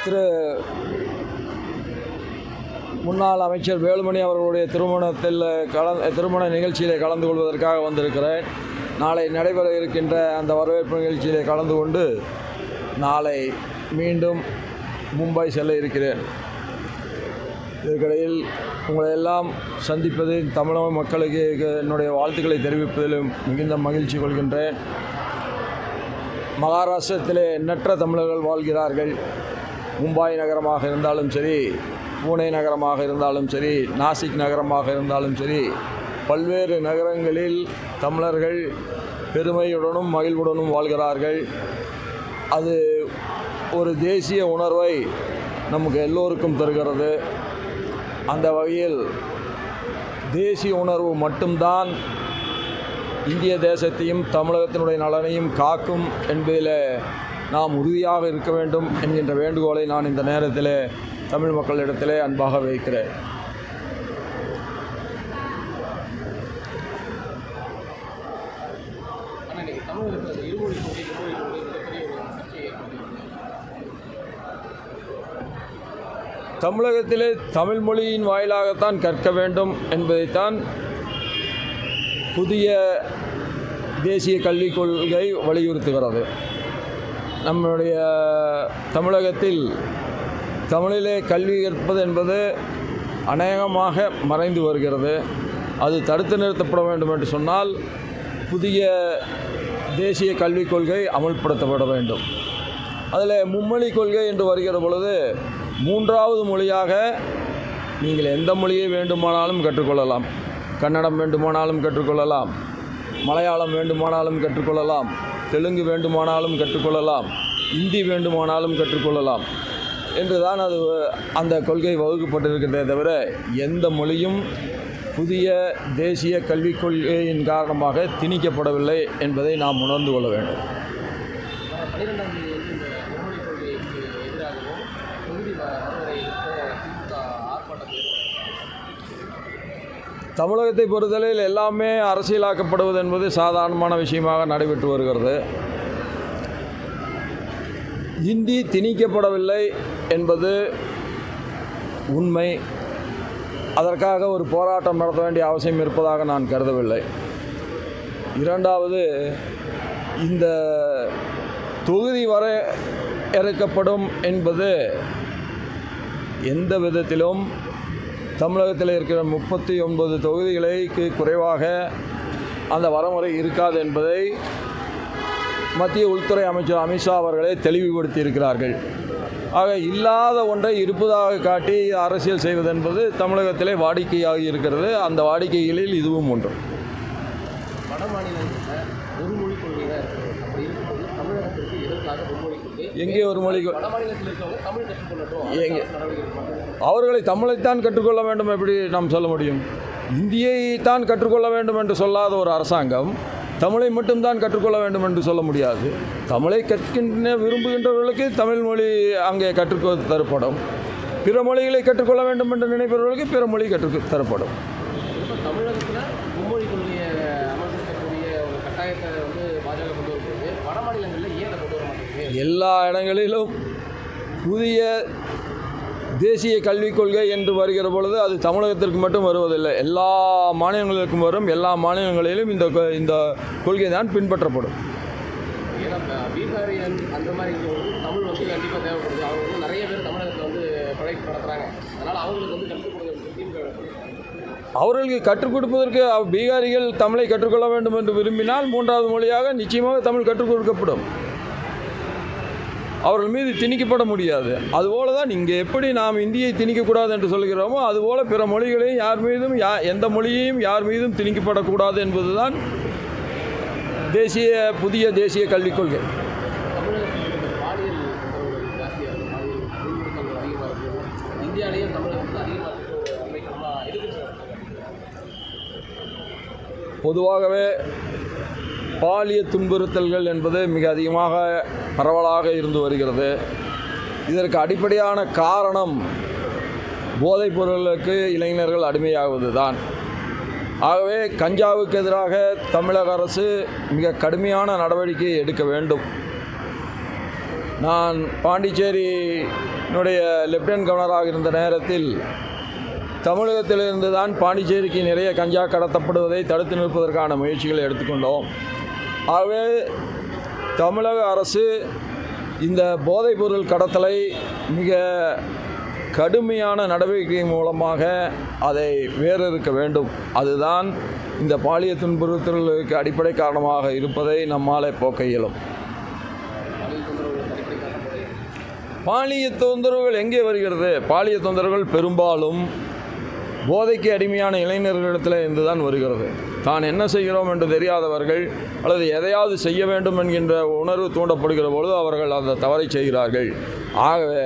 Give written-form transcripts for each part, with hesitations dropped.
திரு முன்னாள் அமைச்சர் வேலுமணி அவர்களுடைய திருமண நிகழ்ச்சியிலே கலந்து கொள்வதற்காக வந்திருக்கிறேன். நாளை நடைபெற இருக்கின்ற அந்த வரவேற்பு நிகழ்ச்சியிலே கலந்து கொண்டு நாளை மீண்டும் மும்பை செல்ல இருக்கிறேன். இதற்கிடையில் உங்களை எல்லாம் சந்திப்பதில் தமிழக மக்களுக்கு என்னுடைய வாழ்த்துக்களை தெரிவிப்பதிலும் மிகுந்த மகிழ்ச்சி கொள்கின்றேன். மகாராஷ்டிரத்திலே எண்ணற்ற தமிழர்கள் வாழ்கிறார்கள். மும்பை நகரமாக இருந்தாலும் சரி, பூனே நகரமாக இருந்தாலும் சரி, நாசிக் நகரமாக இருந்தாலும் சரி, பல்வேறு நகரங்களில் தமிழர்கள் பெருமையுடனும் மகிழ்வுடனும் வாழ்கிறார்கள். அது ஒரு தேசிய உணர்வை நமக்கு எல்லோருக்கும் தருகிறது. அந்த வகையில் தேசிய உணர்வு மட்டும்தான் இந்திய தேசத்தையும் தமிழகத்தினுடைய நலனையும் காக்கும் என்பதில் நாம் உறுதியாக இருக்க வேண்டும் என்கின்ற வேண்டுகோளை நான் இந்த நேரத்தில் தமிழ் மக்களிடத்திலே அன்பாக வைக்கிறேன். தமிழகத்திலே தமிழ் மொழியின் வாயிலாகத்தான் கற்க வேண்டும் என்பதைத்தான் புதிய தேசிய கல்விக் கொள்கை வலியுறுத்துகிறது. நம்முடைய தமிழகத்தில் தமிழிலே கல்வி கற்பது என்பது அநேகமாக மறைந்து வருகிறது. அது தடுத்து நிறுத்தப்பட வேண்டும் என்று சொன்னால் புதிய தேசிய கல்விக் கொள்கை அமல்படுத்தப்பட வேண்டும். அதில் மும்மொழி கொள்கை என்று வருகிற பொழுது மூன்றாவது மொழியாக நீங்கள் எந்த மொழியை வேண்டுமானாலும் கற்றுக்கொள்ளலாம். கன்னடம் வேண்டுமானாலும் கற்றுக்கொள்ளலாம், மலையாளம் வேண்டுமானாலும் கற்றுக்கொள்ளலாம், தெலுங்கு வேண்டுமானாலும் கற்றுக்கொள்ளலாம், இந்தி வேண்டுமானாலும் கற்றுக்கொள்ளலாம் என்று தான் அந்த கொள்கை வகுக்கப்பட்டிருக்கிறதே தவிர எந்த மொழியும் புதிய தேசிய கல்விக் கொள்கையின் காரணமாக திணிக்கப்படவில்லை என்பதை நாம் உணர்ந்து கொள்ள வேண்டும். தமிழகத்தை பொறுத்தவரையில் எல்லாமே அரசியலாக்கப்படுவது என்பது சாதாரணமான விஷயமாக நடைபெற்று வருகிறது. இந்தி திணிக்கப்படவில்லை என்பது உண்மை. அதற்காக ஒரு போராட்டம் நடத்த வேண்டிய அவசியம் இருப்பதாக நான் கருதவில்லை. இரண்டாவது, இந்த தொகுதி வரையறுக்கப்படும் என்பது எந்த விதத்திலும் தமிழகத்தில் இருக்கிற 39 தொகுதிகளுக்கு குறைவாக அந்த வரமுறை இருக்காது என்பதை மத்திய உள்துறை அமைச்சர் அமித்ஷா அவர்களே தெளிவுபடுத்தி இருக்கிறார்கள். ஆக இல்லாத ஒன்றை இருப்பதாக காட்டி அரசியல் செய்வது என்பது தமிழகத்திலே வாடிக்கையாகி இருக்கிறது. அந்த வாடிக்கைகளில் இதுவும் ஒன்று. எங்கே ஒரு மொழி எங்கே அவர்களை தமிழைத்தான் கற்றுக்கொள்ள வேண்டும் எப்படி நாம் சொல்ல முடியும்? இந்தியைத்தான் கற்றுக்கொள்ள வேண்டும் என்று சொல்லாத ஒரு அரசாங்கம் தமிழை மட்டும்தான் கற்றுக்கொள்ள வேண்டும் என்று சொல்ல முடியாது. தமிழை கற்கின்ற விரும்புகின்றவர்களுக்கு தமிழ் மொழி அங்கே கற்றுக் தரப்படும். பிற மொழிகளை கற்றுக்கொள்ள வேண்டும் என்று நினைப்பவர்களுக்கு பிற மொழி கற்றுக் தரப்படும். தமிழகத்தில் மும்மொழி கொள்கையை அமல்படுத்தக்கூடிய ஒரு கட்டாயத்தை பாஜக கொண்டு வருகிறது. வட மாநிலங்களில் ஏன் கொண்டு வர மாட்டேங்குது? எல்லா இடங்களிலும் புதிய தேசிய கல்விக் கொள்கை என்று வருகிற பொழுது அது தமிழகத்திற்கு மட்டும் வருவதில்லை, எல்லா மாநிலங்களுக்கும் வரும். எல்லா மாநிலங்களிலும் இந்த கொள்கை தான் பின்பற்றப்படும். பீகாரியன் அந்த மாதிரி தமிழ் கண்டிப்பாக தேவைப்படுது. அவங்க நிறைய பேர் தமிழகத்தில் பழகி நடத்துகிறாங்க. அதனால் அவங்களுக்கு கற்றுக் கொடுக்க அவர்களுக்கு கற்றுக் கொடுப்பதற்கு பீகாரிகள் தமிழை கற்றுக்கொள்ள வேண்டும் என்று விரும்பினால் மூன்றாவது மொழியாக நிச்சயமாக தமிழ் கற்றுக் கொடுக்கப்படும். அவர்கள் மீது திணிக்கப்பட முடியாது. அதுபோல தான் இங்கே எப்படி நாம் இந்தியை திணிக்கக்கூடாது என்று சொல்கிறோமோ அதுபோல் பிற மொழிகளையும் யார் மீதும் எந்த மொழியையும் யார் மீதும் திணிக்கப்படக்கூடாது என்பது தான் புதிய தேசிய கல்விக் கொள்கை. பொதுவாகவே பாலியல் துன்புறுத்தல்கள் என்பது மிக அதிகமாக பரவலாக இருந்து வருகிறது. இதற்கு அடிப்படையான காரணம் போதைப் பொருளுக்கு இளைஞர்கள் அடிமையாகுவது தான். ஆகவே கஞ்சாவுக்கு எதிராக தமிழக அரசு மிக கடுமையான நடவடிக்கை எடுக்க வேண்டும். நான் பாண்டிச்சேரியினுடைய லெப்டினன்ட் கவர்னராக இருந்த நேரத்தில் தமிழகத்திலிருந்து தான் பாண்டிச்சேரிக்கு நிறைய கஞ்சா கடத்தப்படுவதை தடுத்து நிற்பதற்கான முயற்சிகளை எடுத்துக்கொண்டோம். ஆகவே தமிழக அரசு இந்த போதைப்பொருள் கடத்தலை மிக கடுமையான நடவடிக்கை மூலமாக அதை வேறறுக்க வேண்டும். அதுதான் இந்த பாலியல் துன்புறுத்தல்களுக்கு அடிப்படை காரணமாக இருப்பதை நம்மால் போக்க இயலும். பாலியல் தொந்தரவுகள் எங்கே வருகிறது? பாலியல் தொந்தரவுகள் பெரும்பாலும் போதைக்கு அடிமையான இளைஞர்களிடத்தில் இருந்து தான் வருகிறது. தான் என்ன செய்கிறோம் என்று தெரியாதவர்கள் அல்லது எதையாவது செய்ய வேண்டும் என்கின்ற உணர்வு தூண்டப்படுகிற பொழுது அவர்கள் அந்த தவறை செய்கிறார்கள். ஆகவே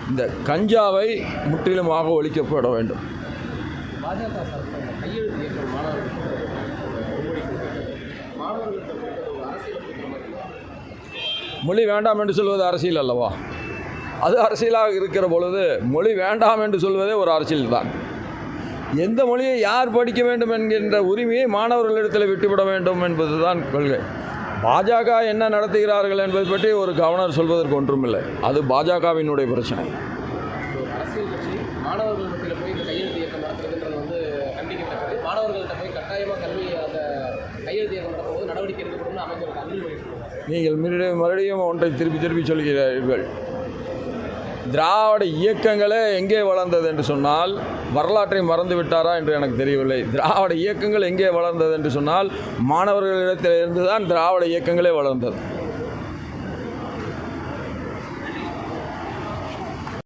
இந்த கஞ்சாவை முற்றிலுமாக ஒழிக்கப்பட வேண்டும். பாஜக கையெழுத்து இயக்கம் மொழி வேண்டாம் என்று சொல்வது அரசியல் அல்லவா? அது அரசியலாக இருக்கிற பொழுது மொழி வேண்டாம் என்று சொல்வதே ஒரு அரசியல் தான். எந்த மொழியை யார் படிக்க வேண்டும் என்கின்ற உரிமையை மாணவர்களிடத்தில் விட்டுவிட வேண்டும் என்பதுதான் கொள்கை. பாஜக என்ன நடத்துகிறார்கள் என்பதை பற்றி ஒரு கவர்னர் சொல்வதற்கு ஒன்றுமில்லை. அது பாஜகவினுடைய பிரச்சனை. அரசியல் கட்சி மாணவர்கள் மத்தியில் போய் இந்த கையெழுத்து இயக்கம் நடத்துறதுன்றது வந்து கண்டிக்கத்தக்கது. மாணவர்கள்ட்ட போய் கட்டாயமாக கல்வி அந்த கையெழுத்து இயக்கம் நடத்தும்போது நடவடிக்கை எடுக்கப்படும் அமைச்சர் அன்பில் மகேஷ் நீங்கள் மறுபடியும் ஒன்றை திருப்பி சொல்கிறீர்கள். திராவிட இயக்கங்களே எங்கே வளர்ந்தது என்று சொன்னால் வரலாற்றை மறந்து விட்டாரா என்று எனக்கு தெரியவில்லை. திராவிட இயக்கங்கள் எங்கே வளர்ந்தது என்று சொன்னால் மாணவர்களிடத்திலிருந்து தான் திராவிட இயக்கங்களே வளர்ந்தது.